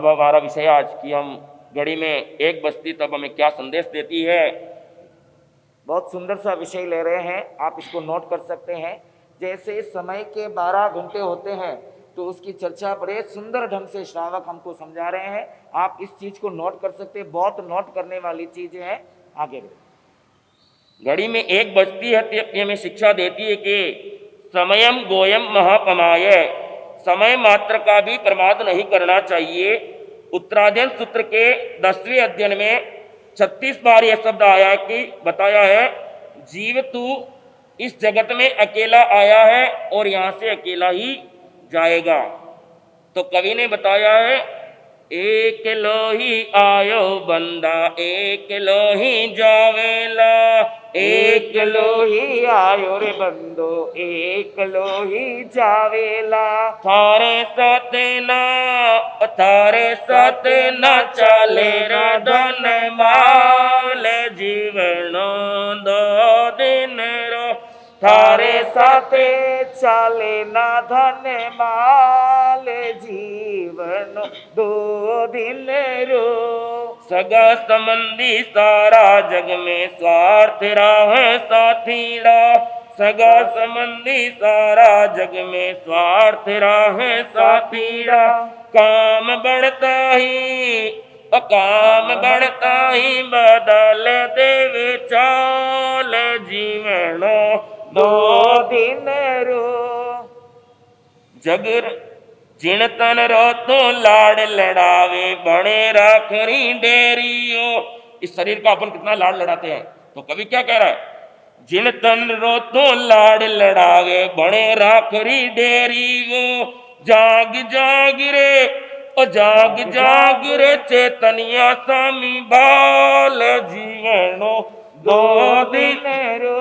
अब हमारा विषय आज कि हम घड़ी में एक बजती तब हमें क्या संदेश देती है। बहुत सुंदर सा विषय ले रहे हैं, आप इसको नोट कर सकते हैं। जैसे समय के 12 घंटे होते हैं तो उसकी चर्चा बड़े सुंदर ढंग से श्रावक हमको समझा रहे हैं। आप इस चीज को नोट कर सकते हैं, बहुत नोट करने वाली चीज है। आगे घड़ी में एक बजती है तो हमें शिक्षा देती है कि समयम गोयम महापमाय, समय मात्र का भी प्रमाद नहीं करना चाहिए। उत्तराध्ययन सूत्र के 10वें अध्ययन में 36 बार यह शब्द आया कि बताया है, जीव तू इस जगत में अकेला आया है और यहां से अकेला ही जाएगा। तो कवि ने बताया है, एक लोही आयो बंदा एक लोही जावेला, एक लोही आयो रे बंदो एक लोही जावेला। थारे साथ ना चाले रदन माल, जीवनो दो दिन रो। थारे साथे चाले ना धन माल, जीवन दो दिन रो। सगा संबंधी सारा जग में स्वार्थ राह साथीड़ा, सगा संबंधी सारा जग में स्वार्थ राह साथीड़ा। काम बढ़ता ही बदल देवे चाल, जीवनो दो दिन रो। जगर जिन तन रो तो लाड़ लड़ावे, बने राखरी डेरियो। इस शरीर का अपन कितना लाड़ लड़ाते हैं, तो कवि क्या कह रहा है, जिन तन रो तो लाड़ लड़ावे, बने राखरी डेरियो। जाग जाग रे ओ जाग जाग रे चेतनिया स्वामी बाल, जीवनो दो दिन रो।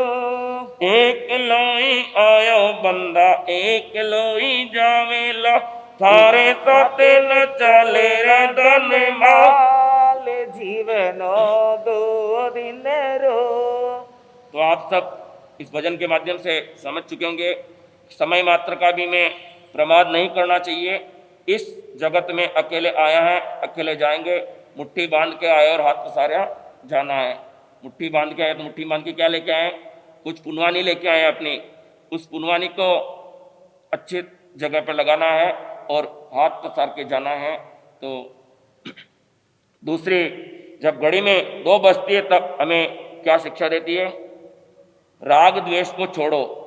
एक लोई आयो बंदा एक लोई जावेला, थारे साथे न चले रदन माल, जीवनो दो दिन रो। तो आप सब इस भजन के माध्यम से समझ चुके होंगे, समय मात्र का भी में प्रमाद नहीं करना चाहिए। इस जगत में अकेले आया है, अकेले जाएंगे। मुट्ठी बांध के आए और हाथ पसारा जाना है। मुट्ठी बांध के आए तो मुट्ठी बांध के क्या लेके आए, कुछ पुनवानी लेके आए अपनी। उस पुनवानी को अच्छी जगह पर लगाना है और हाथ पसार के जाना है। तो दूसरी, जब घड़ी में 2 बजती है तब हमें क्या शिक्षा देती है, राग द्वेष को छोड़ो।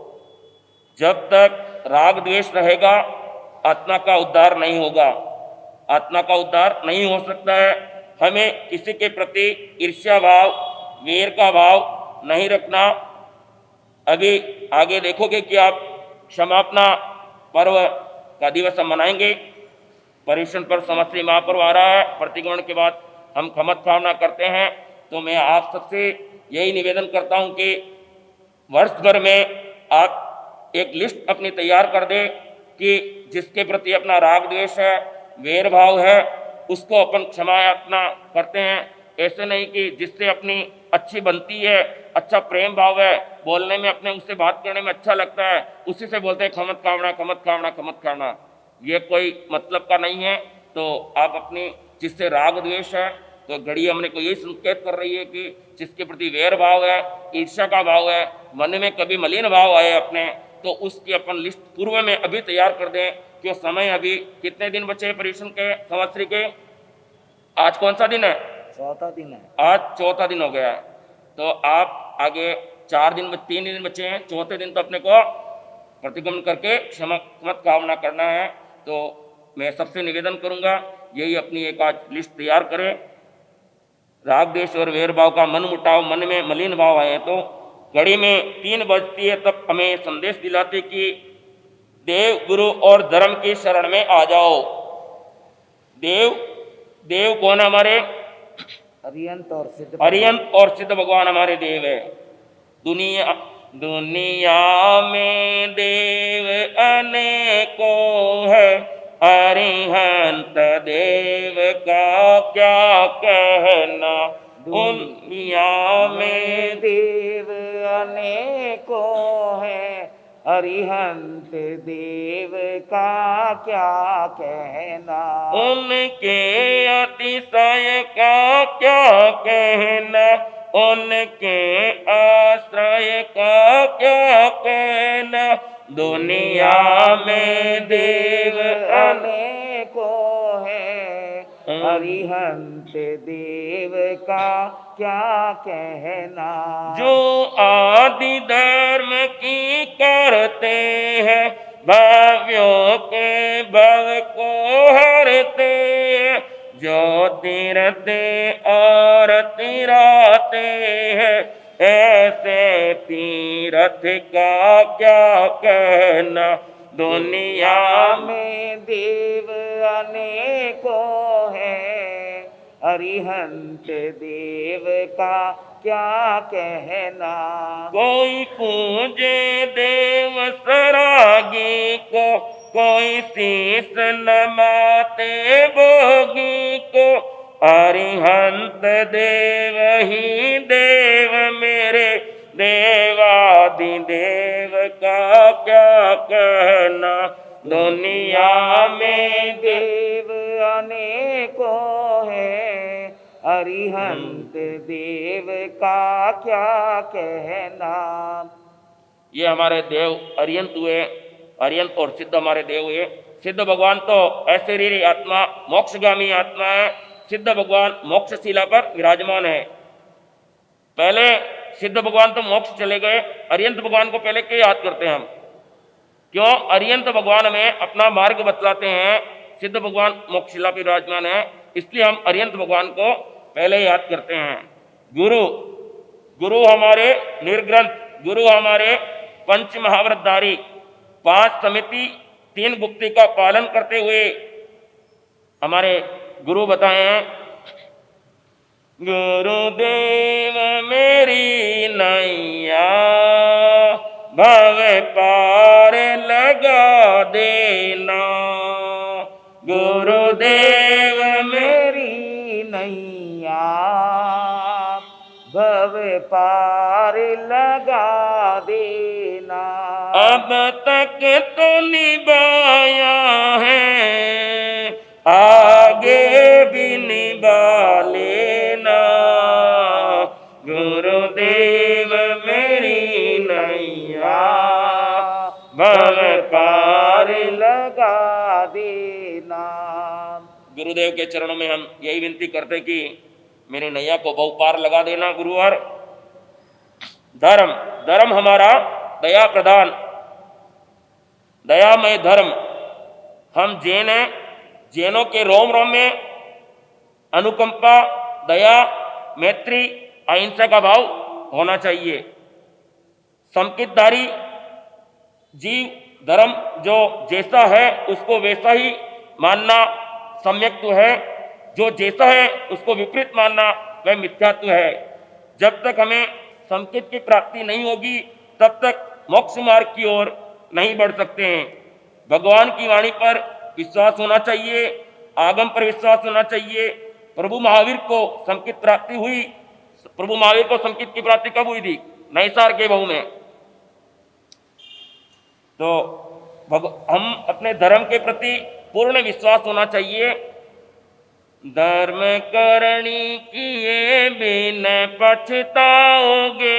जब तक राग द्वेष रहेगा आत्मा का उद्धार नहीं होगा, आत्मा का उद्धार नहीं हो सकता है। हमें किसी के प्रति ईर्ष्या भाव, वेर का भाव नहीं रखना। अभी आगे देखोगे कि आप क्षमापना पर्व का दिवस हम मनाएंगे। पर्युषण पर समस्या महापर्व आ रहा है, प्रतिक्रमण के बाद हम खमत भावना करते हैं। तो मैं आप सबसे यही निवेदन करता हूं कि वर्ष भर में आप एक लिस्ट अपनी तैयार कर दें कि जिसके प्रति अपना राग द्वेष है, वेर भाव है, उसको अपन क्षमा याचना करते हैं। ऐसे नहीं कि जिससे अपनी अच्छी बनती है, अच्छा प्रेम भाव है, बोलने में अपने उससे बात करने में अच्छा लगता है, उसी से बोलते हैं खमत कामना खमत कामना खमत कामना। ये कोई मतलब का नहीं है। तो आप अपनी जिससे राग द्वेष है, तो घड़ी हमने को यही संकेत कर रही है कि जिसके प्रति वैर भाव है, ईर्ष्या का भाव है, मन में कभी मलिन भाव आए अपने, तो उसकी अपन लिस्ट पूर्व में अभी तैयार कर दें कि समय अभी कितने दिन बचे हैं पर्युषण के संवत्सरी के। आज कौन सा दिन है, चौथा दिन है। आज चौथा दिन हो गया है। तो आप आगे 3 दिन बचे हैं, चौथे दिन तो अपने को प्रतिक्रमण करके क्षमा मत कामना करना है। तो मैं सबसे निवेदन करूंगा यही अपनी एक आज लिस्ट तैयार करें। राग द्वेष और वैर भाव का मन मुटाव, मन में मलिन भाव आए तो घड़ी में 3 बजती है तब हमें संदेश दिलाते कि देव गुरु और धर्म की शरण में आ जाओ। देव कौन हमारे, अरियंत और सिद्ध भगवान हमारे देव है। दुनिया में देव अनेकों है, अरिहंत देव का क्या कहना। दुनिया में देव अनेकों है, अरिहंत देव का क्या कहना, उनके अतिशय का क्या कहना, उनके आश्रय का क्या कहना। दुनिया में देव अनेकों है, अरिहंत देव का क्या कहना। जो आदि धर्म की करते हैं, भव्यों के भव को हरते हैं। जो तीरते और तिराते हैं, ऐसे तीरथ का क्या कहना। दुनिया में देव अनेकों है, अरिहंत देव का क्या कहना। कोई पूजे देव सरागी को, कोई शीस नमाते भोगी को। अरिहंत देव ही देव मेरे, देवादिदेव का क्या कहना। दुनिया में देव अनेकों है, अरिहंत देव का क्या कहना। ये हमारे देव अरिहंत हुए, अरिहंत और सिद्ध हमारे देव हुए। सिद्ध भगवान तो ऐश्वर्य आत्मा, मोक्षगामी आत्मा है। सिद्ध भगवान मोक्षशिला पर विराजमान है। पहले सिद्ध भगवान तो मोक्ष चले गए, अरिहंत भगवान को पहले क्यों याद करते हैं हम? क्यों? अरिहंत भगवान हमें अपना मार्ग बतलाते हैं। सिद्ध भगवान मोक्षशिला पर विराजमान है, इसलिए हम अरिहंत भगवान को पहले याद करते हैं। गुरु, गुरु हमारे निर्ग्रंथ, गुरु हमारे पंच महाव्रतधारी, 5 समिति 3 गुप्ती का पालन करते हुए हमारे गुरु बताए हैं। गुरुदेव मेरी नैया, भव पार लगा देना। गुरुदेव मेरी नैया, भव पार लगा देना। अब तक तो निभाया है, आगे भी निभा लेना। गुरुदेव मेरी नैया, भव पार लगा देना। गुरुदेव के चरणों में हम यही विनती करते कि मेरी नैया को बहु पार लगा देना गुरुवर। धर्म, धर्म हमारा दया प्रदान, दयामय धर्म। हम जैन हैं, जैनों के रोम रोम में अनुकंपा, दया, मैत्री, अहिंसा का भाव होना चाहिए। संकितधारी जीव धर्म जो जैसा है उसको वैसा ही मानना सम्यक्त्व है, जो जैसा है उसको विपरीत मानना वह मिथ्यात्व है। जब तक हमें संकित की प्राप्ति नहीं होगी तब तक मोक्ष मार्ग की ओर नहीं बढ़ सकते हैं। भगवान की वाणी पर विश्वास होना चाहिए, आगम पर विश्वास होना चाहिए। प्रभु महावीर को संकित प्राप्ति हुई, प्रभु महावीर को संकित की प्राप्ति कब हुई थी? नैसार के बहु में। तो हम अपने धर्म के प्रति पूर्ण विश्वास होना चाहिए। धर्म करनी किए बिन पछताओगे,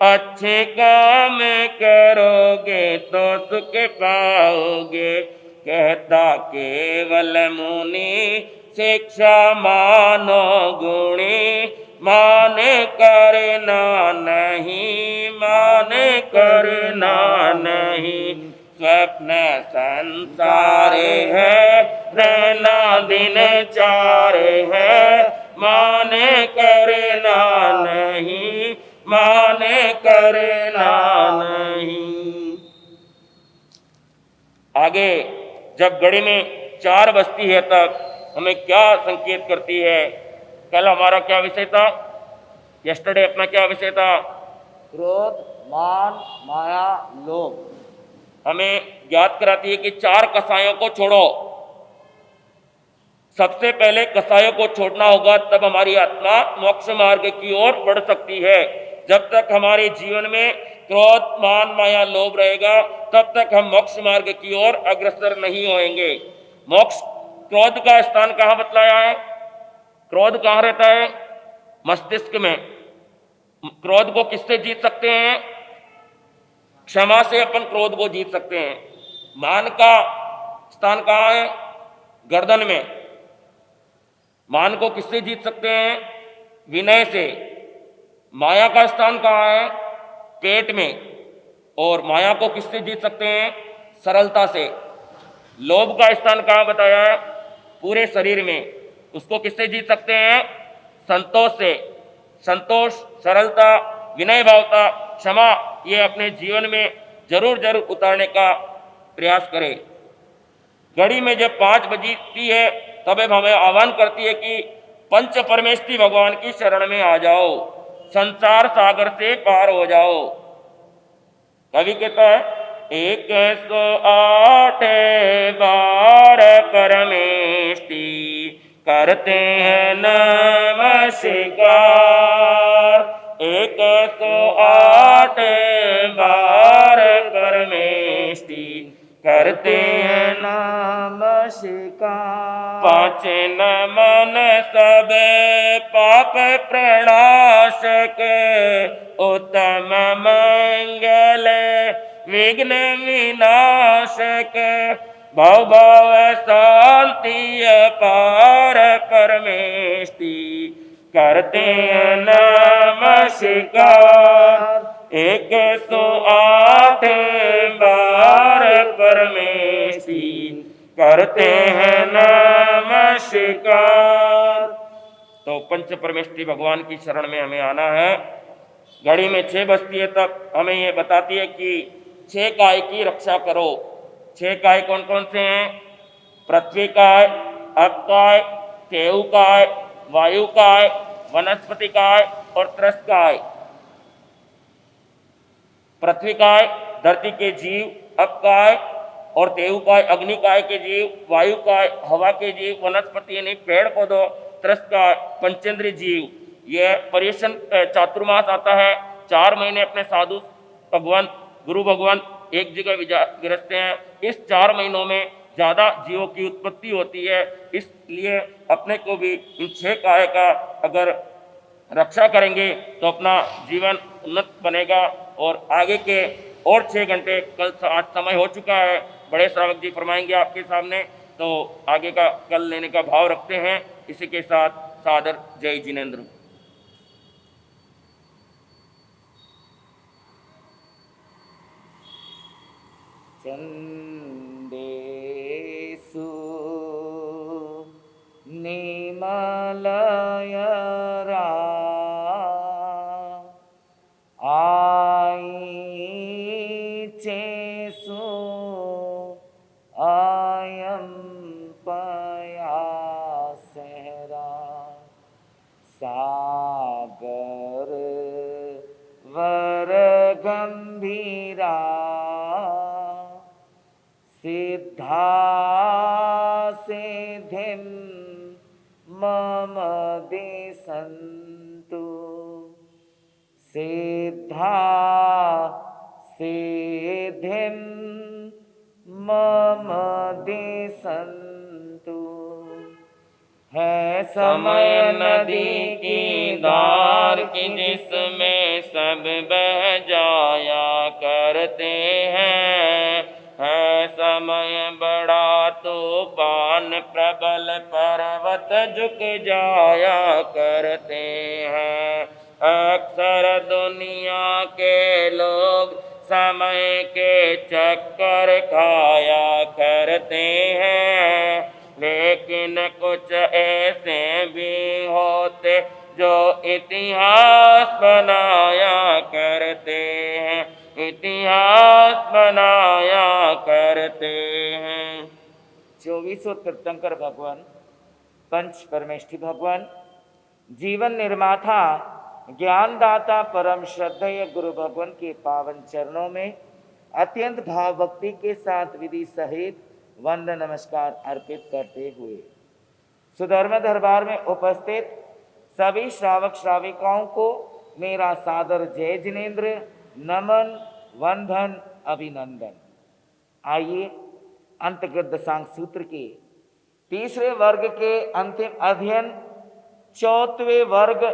अच्छे काम करोगे तो सुख पाओगे। कहता केवल मुनि शिक्षा मानो गुणी, माने करना नहीं, माने करना नहीं। स्वप्न संसारे है, रहना दिन चारे है। माने करना नहीं, माने करना नहीं। आगे जब गढ़ी में 4 बस्ती है तब हमें क्या संकेत करती है? कल हमारा क्या विषय था? यस्टरडे अपना क्या विषय था? क्रोध, मान, माया, लोभ। हमें ज्ञात कराती है कि 4 कसायों को छोड़ो। सबसे पहले कसायों को छोड़ना होगा, तब हमारी आत्मा मोक्ष मार्ग की ओर बढ़ सकती है। जब तक हमारे जीवन में क्रोध मान माया लोभ रहेगा तब तक हम मोक्ष मार्ग की ओर अग्रसर नहीं होएंगे। मोक्ष क्रोध का स्थान कहाँ बतलाया है? क्रोध कहाँ रहता है? मस्तिष्क में। क्रोध को किससे जीत सकते हैं? क्षमा से अपन क्रोध को जीत सकते हैं। मान का स्थान कहाँ है? गर्दन में। मान को किससे जीत सकते हैं? विनय से। माया का स्थान कहाँ है? पेट में। और माया को किससे जीत सकते हैं? सरलता से। लोभ का स्थान कहाँ बताया है? पूरे शरीर में। उसको किससे जीत सकते हैं? संतोष से। संतोष, सरलता, विनय भावता, क्षमा, ये अपने जीवन में जरूर जरूर उतारने का प्रयास करें। घड़ी में जब 5 बजती है तब हमें आह्वान करती है कि पंच परमेष्टि भगवान की शरण में आ जाओ, संसार सागर से पार हो जाओ। कवि कहता है 108 बार परमेष्टि करते हैं नमस्कार। 108 बार परमेष्टि करते हैं नमस्कार। 5 नमन सब पाप प्रणाशक, उत्तम मंगल विघ्न विनाशक, भव भव शांति अपार परमेष्टि करते हैं नमस्कार। 108 बार परमेष्टि करते हैं नमस्कार। तो पंच परमेष्टि भगवान की शरण में हमें आना है। घड़ी में 6 बजती है तब हमें ये बताती है कि 6 काय की रक्षा करो। 6 काय कौन कौन से हैं? पृथ्वी काय, अप काय, तेयु काय, वायु काय, वनस्पति काय और त्रस काय। पृथ्वी काय धरती के जीव, अप काय और तेयु काय अग्नि काय के जीव, वायु काय हवा के जीव, वनस्पति यानी पेड़ पौधों, त्रस काय पंचेंद्रीय जीव। यह पर्युषण चातुर्मास आता है। 4 महीने अपने साधु भगवान गुरु भगवान एक जगह विरजते हैं। इस 4 महीनों में ज़्यादा जीवों की उत्पत्ति होती है, इसलिए अपने को भी इन 6 काय का अगर रक्षा करेंगे तो अपना जीवन उन्नत बनेगा। और आगे के और 6 घंटे, कल आज समय हो चुका है, बड़े श्रावक जी फरमाएंगे आपके सामने, तो आगे का कल लेने का भाव रखते हैं। इसी के साथ सादर जय जिनेन्द्र। चंदेषु निमलयरा आईचेषु अयं पयासहरा सागर वर गंभीरा सिद्धा सिद्धिं मम दिशन्तु सिद्धा सिद्धिं मम दिशन्तु। है समय नदी की धार की जिसमें सब बह जाया करते हैं। है समय बड़ा तूफान प्रबल पर्वत झुक जाया करते हैं। अक्सर दुनिया के लोग समय के चक्कर खाया करते हैं, लेकिन कुछ ऐसे भी होते जो इतिहास बनाया करते हैं, इतिहास बनाया करते हैं। 24 तीर्थंकर भगवान, पंच परमेष्ठि भगवान, जीवन निर्माता, ज्ञानदाता, परम श्रद्धेय गुरु भगवान के पावन चरणों में अत्यंत भाव भक्ति के साथ विधि सहित वंदन नमस्कार अर्पित करते हुए सुधर्म दरबार में उपस्थित सभी श्रावक श्राविकाओं को मेरा सादर जय जिनेन्द्र, नमन वंदन अभिनंदन। आइए अंतर्गत दशांग सूत्र के तीसरे वर्ग के अंतिम अध्ययन चौथे वर्ग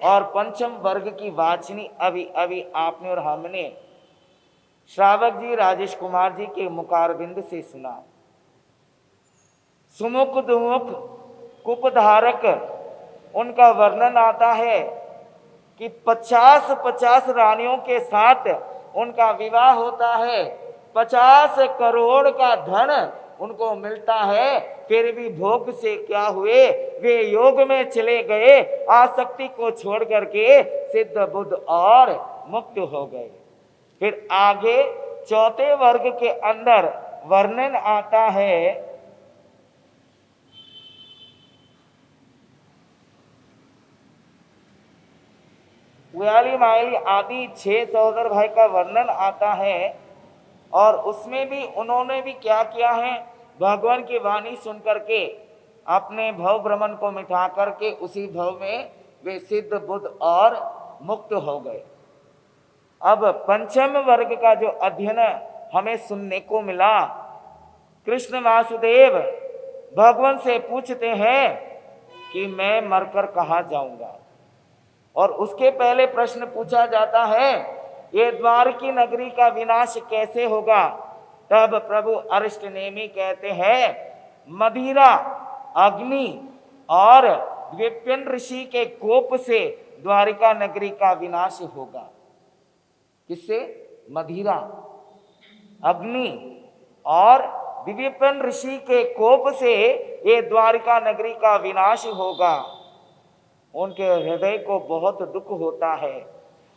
और पंचम वर्ग की वाचनी अभी अभी आपने और हमने श्रावक जी राजेश कुमार जी के मुखारबिंद से सुना। सुमुख दुमुख कुपधारक उनका वर्णन आता है कि 50 रानियों के साथ उनका विवाह होता है, 50 करोड़ का धन उनको मिलता है, फिर भी भोग से क्या हुए, वे योग में चले गए, आसक्ति को छोड़ करके सिद्ध बुद्ध और मुक्त हो गए। फिर आगे चौथे वर्ग के अंदर वर्णन आता है व्याली मायली आदि 6 सहोदर भाई का वर्णन आता है। और उसमें भी उन्होंने भी क्या किया है, भगवान की वाणी सुन करके अपने भव भ्रमण को मिटा करके उसी भव में वे सिद्ध बुद्ध और मुक्त हो गए। अब पंचम वर्ग का जो अध्ययन हमें सुनने को मिला, कृष्ण वासुदेव भगवान से पूछते हैं कि मैं मरकर कहाँ जाऊंगा, और उसके पहले प्रश्न पूछा जाता है ये द्वार की नगरी का विनाश कैसे होगा। तब प्रभु अरिष्टनेमी कहते हैं मदिरा, अग्नि और विपिन ऋषि के कोप से द्वारिका नगरी का विनाश होगा। किससे? मदिरा, अग्नि और विपिन ऋषि के कोप से ये द्वारिका नगरी का विनाश होगा। उनके हृदय को बहुत दुख होता है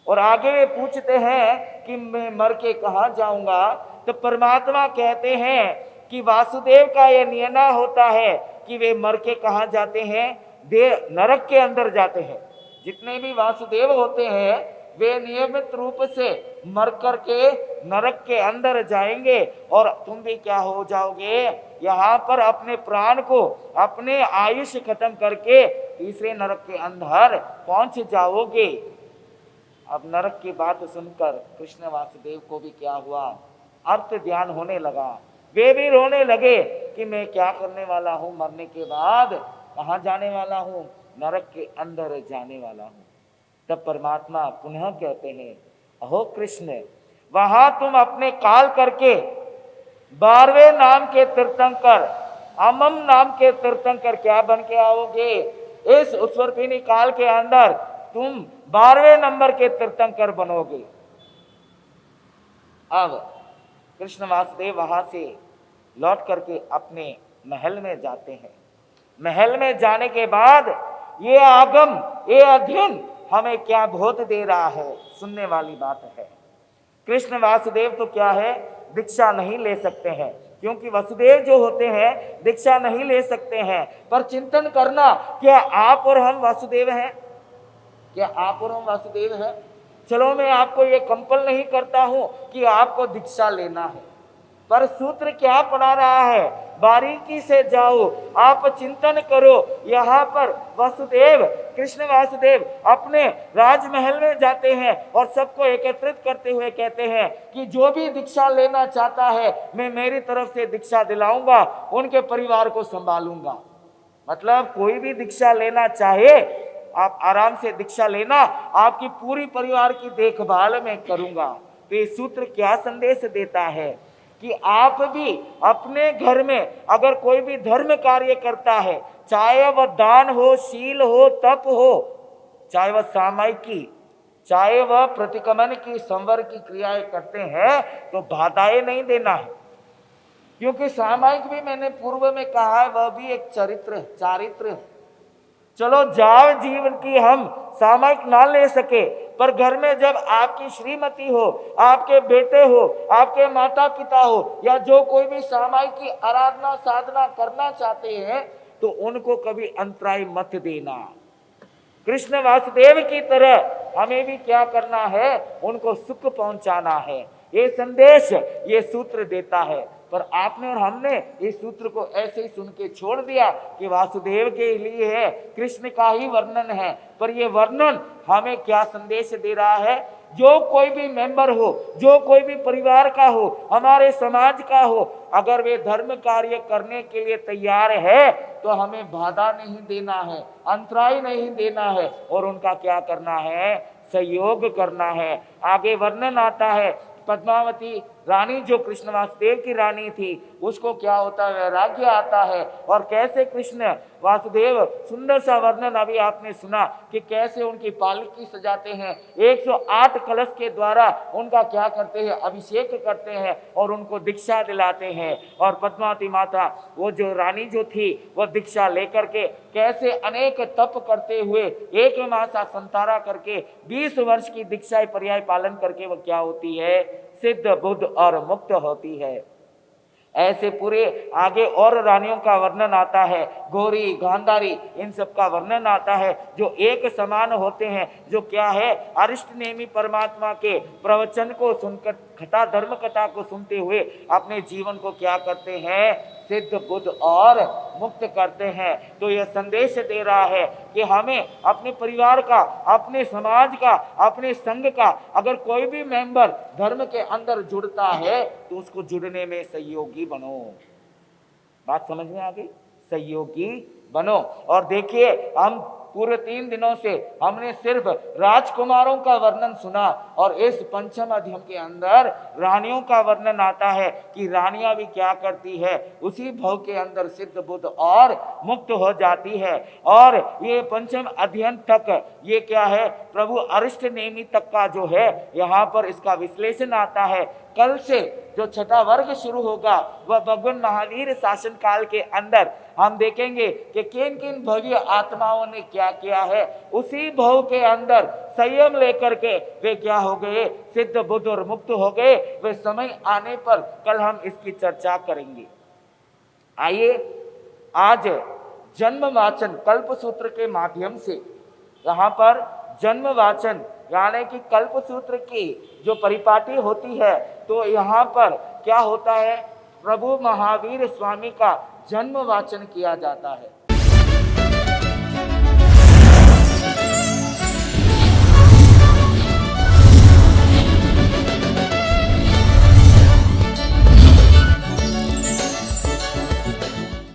और आगे वे पूछते हैं कि मैं मर के कहाँ जाऊंगा। तो परमात्मा कहते हैं कि वासुदेव का यह निर्णय होता है कि वे मर के कहाँ जाते हैं, देह नरक के अंदर जाते हैं। जितने भी वासुदेव होते हैं वे नियमित रूप से मर कर के नरक के अंदर जाएंगे और तुम भी क्या हो जाओगे, यहाँ पर अपने प्राण को, अपने आयुष खत्म करके तीसरे नरक के अंदर पहुंच जाओगे। अब नरक की बात सुनकर कृष्ण वासुदेव को भी क्या हुआ, अर्थ ध्यान होने लगा। वे भी रोने लगे कि मैं क्या करने वाला हूँ, मरने के बाद कहाँ जाने वाला हूँ, नरक के अंदर जाने वाला हूँ। तब परमात्मा पुनः कहते हैं अहो कृष्ण, वहां तुम अपने काल करके 12वें नाम के तीर्थंकर, अमम नाम के तीर्थंकर क्या बन के आओगे। इस उत्सवर्पिणी काल के अंदर तुम 12वें नंबर के तीर्थंकर बनोगे। अब कृष्ण वासुदेव वहां से लौट करके अपने महल में जाते हैं। महल में जाने के बाद ये आगम, ये अध्ययन हमें क्या बोध दे रहा है, सुनने वाली बात है। कृष्ण वासुदेव तो क्या है, दीक्षा नहीं ले सकते हैं, क्योंकि वसुदेव जो होते हैं दीक्षा नहीं ले सकते हैं। पर चिंतन करना, क्या आप और हम वासुदेव हैं, क्या आप और हम वासुदेव हैं। चलो मैं आपको ये कंपल नहीं करता हूं कि आपको दीक्षा लेना है, पर सूत्र क्या पढ़ा रहा है, बारीकी से जाओ, आप चिंतन करो। यहाँ पर वसुदेव, कृष्ण वासुदेव अपने राजमहल में जाते हैं और सबको एकत्रित करते हुए कहते हैं कि जो भी दीक्षा लेना चाहता है मैं मेरी तरफ से दीक्षा दिलाऊंगा, उनके परिवार को संभालूंगा। मतलब कोई भी दीक्षा लेना चाहे आप आराम से दीक्षा लेना, आपकी पूरी परिवार की देखभाल मैं करूंगा। तो ये सूत्र क्या संदेश देता है कि आप भी अपने घर में अगर कोई भी धर्म कार्य करता है, चाहे वह दान हो, शील हो, तप हो, चाहे वह सामायिक की, चाहे वह प्रतिक्रमण की, संवर की क्रियाएं करते हैं, तो बाधाएं नहीं देना है। क्योंकि सामायिक भी मैंने पूर्व में कहा है वह भी एक चारित्र। चलो जाव जीवन की हम सामायिक ना ले सके, पर घर में जब आपकी श्रीमती हो, आपके बेटे हो, आपके माता पिता हो, या जो कोई भी सामायिक की आराधना साधना करना चाहते हैं, तो उनको कभी अंतराय मत देना। कृष्ण वासुदेव की तरह हमें भी क्या करना है, उनको सुख पहुंचाना है। ये संदेश ये सूत्र देता है। पर आपने और हमने इस सूत्र को ऐसे ही सुन के छोड़ दिया कि वासुदेव के लिए है, कृष्ण का ही वर्णन है। पर ये वर्णन हमें क्या संदेश दे रहा है? जो कोई भी मेंबर हो, जो कोई भी परिवार का हो, हमारे समाज का हो, अगर वे धर्म कार्य करने के लिए तैयार है तो हमें बाधा नहीं देना है, अंतराय नहीं देना है, और उनका क्या करना है? सहयोग करना है। आगे वर्णन आता है, पद्मावती रानी जो कृष्ण वासुदेव की रानी थी, उसको क्या होता है? वैराग्य आता है। और कैसे कृष्ण वासुदेव, सुंदर सा वर्णन अभी आपने सुना कि कैसे उनकी पालकी सजाते हैं, 108 कलश के द्वारा उनका क्या करते हैं? अभिषेक करते हैं और उनको दीक्षा दिलाते हैं। और पद्मावती माता, वो जो रानी जो थी, वो दीक्षा लेकर के कैसे अनेक तप करते हुए 1 मासा संतारा करके 20 वर्ष की दीक्षा पर्याय पालन करके वो क्या होती है? सिद्ध, बुद्ध और मुक्त होती है। ऐसे पूरे आगे और रानियों का वर्णन आता है, गौरी, गांधारी, इन सब का वर्णन आता है, जो एक समान होते हैं, जो क्या है? अरिष्ट नेमी परमात्मा के प्रवचन को सुनकर, कथा, धर्म कथा को सुनते हुए अपने जीवन को क्या करते हैं? सिद्ध, बुद्ध और मुक्त करते हैं। तो यह संदेश दे रहा है कि हमें अपने परिवार का, अपने समाज का, अपने संघ का अगर कोई भी मेंबर धर्म के अंदर जुड़ता है तो उसको जुड़ने में सहयोगी बनो। बात समझ में आ गई? सहयोगी बनो। और देखिए, हम पूरे 3 दिनों से हमने सिर्फ राजकुमारों का वर्णन सुना, और इस पंचम अध्याय के अंदर रानियों का वर्णन आता है कि रानियां भी क्या करती है? उसी भव के अंदर सिद्ध, बुद्ध और मुक्त हो जाती है। और ये पंचम अध्ययन तक ये क्या है? प्रभु अरिष्ट नेमी तक का जो है यहाँ पर इसका विश्लेषण आता है। कल से जो छठा वर्ग शुरू होगा वह भगवान महावीर शासन काल के अंदर हम देखेंगे कि किन किन भव्य आत्माओं ने क्या किया है। उसी भव के अंदर संयम लेकर के वे क्या हो गए? सिद्ध, बुद्ध और मुक्त हो गए। वे समय आने पर कल हम इसकी चर्चा करेंगे। आइए आज जन्म वाचन कल्प सूत्र के माध्यम से यहाँ पर जन्म वाचन यानी कि कल्प सूत्र की जो परिपाटी होती है, तो यहाँ पर क्या होता है? प्रभु महावीर स्वामी का जन्म वाचन किया जाता है।